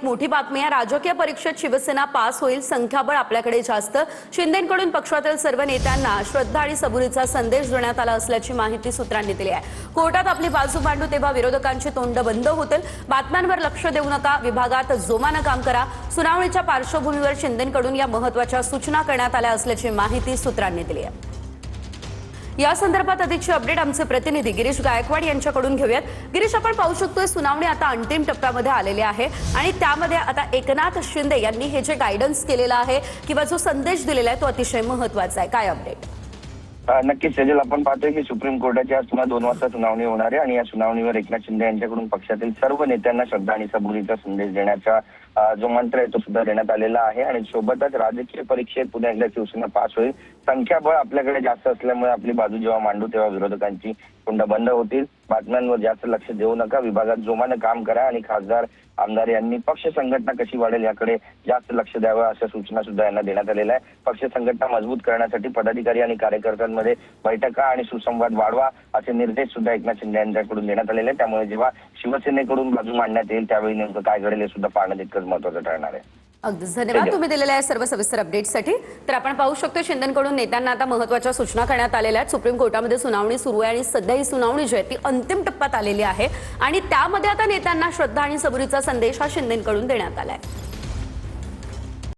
मोठी बातमी आहे। राजकीय परीक्षेत शिवसेना पास होईल, संख्याबळ आपल्याकडे जास्त। शिंदेंकडून पक्षातील सर्व नेत्यांना श्रद्धा आणि सबुरीचा संदेश देण्यात आला असल्याची माहिती सूत्रांनी दिली आहे। कोर्टात आपली बाजू मांडू तेव्हा विरोधकांची तोंड बंद होतील। बातम्यांवर लक्ष देऊ नका, विभागात जोमानं काम करा। सुनावणीच्या पार्श्वभूमीवर शिंदेंकडून या महत्त्वाच्या सूचना करण्यात आल्या असल्याची माहिती सूत्रांनी दिली आहे। या संदर्भात अधिकची अपडेट आमचे प्रतिनिधी गिरीश गायकवाड यांच्याकडून घेऊयात। गिरीश, आपण पाहू शकतोय सुनावणी आता अंतिम टप्प्यामध्ये आलेली आहे आणि त्यामध्ये आता एकनाथ शिंदे यांनी हे जे गायडन्स केलेलं आहे किंवा जो संदेश दिलेला आहे तो अतिशय महत्त्वाचा आहे। काय अपडेट? नक्कीच सेजल, आपण पाहतोय की सुप्रीम कोर्टाची आज पुन्हा 2 वाजता सुनावणी होणार आहे आणि या सुनावणीवर एकनाथ शिंदे यांच्याकडून पक्षातील सर्व नेत्यांना श्रद्धा आणि सबुरीचा संदेश देण्याचा जो मंत्र आहे तो सुद्धा देण्यात आलेला आहे आणि सोबतच राजकीय परीक्षेत पुन्हा एकदा शिवसेना पास होईल, संख्याबळ आपल्याकडे जास्त असल्यामुळे आपली बाजू जेव्हा मांडू तेव्हा विरोधकांची तोंड बंद होतील। बातम्यांवर जास्त लक्ष देऊ नका, विभागात जोमानं काम करा आणि खासदार आमदार यांनी पक्ष संघटना कशी वाढेल याकडे जास्त लक्ष द्यावं अशा सूचना सुद्धा यांना देण्यात आलेल्या आहे। पक्ष संघटना मजबूत करण्यासाठी पदाधिकारी आणि कार्यकर्त्यांमध्ये बैठका आणि सुसंवाद वाढवा असे निर्देश सुद्धा एकनाथ शिंदे यांच्याकडून देण्यात आलेले आहे। त्यामुळे जेव्हा शिवसेनेकडून बाजू मांडण्यात येईल त्यावेळी नेमकं काय घडेल हे सुद्धा पाहणं तितकंच महत्त्वाचं ठरणार आहे। अगदीच धन्यवाद तुम्ही दिलेल्या सर्व सविस्तर अपडेटसाठी। तर आपण पाहू शकतो शिंदेंकडून नेत्यांना आता महत्त्वाच्या सूचना करण्यात आलेल्या आहेत। सुप्रीम कोर्टामध्ये सुनावणी सुरू आहे आणि सध्या ही सुनावणी जी आहे ती अंतिम टप्प्यात आलेली आहे आणि त्यामध्ये आता नेत्यांना श्रद्धा आणि सबुरीचा संदेश हा शिंदेंकडून देण्यात आला आहे।